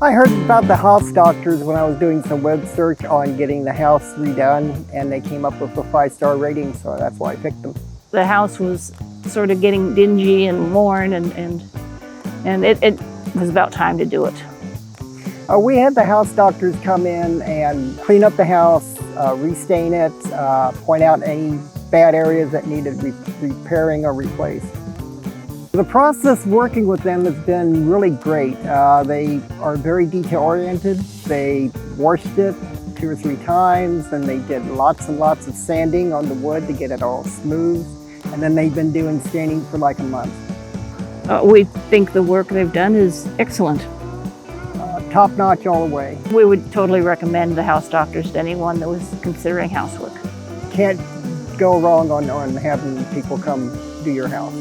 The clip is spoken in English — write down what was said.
I heard about the house doctors when I was doing some web search on getting the house redone, and they came up with a 5-star rating, so that's why I picked them. The house was sort of getting dingy and worn, and it was about time to do it. We had the house doctors come in and clean up the house, restain it, point out any bad areas that needed repairing or replaced. The process working with them has been really great. They are very detail-oriented. They washed it 2 or 3 times, and they did lots and lots of sanding on the wood to get it all smooth. And then they've been doing staining for like a month. We think the work they've done is excellent. Top-notch all the way. We would totally recommend the house doctors to anyone that was considering housework. Can't go wrong on having people come do your house.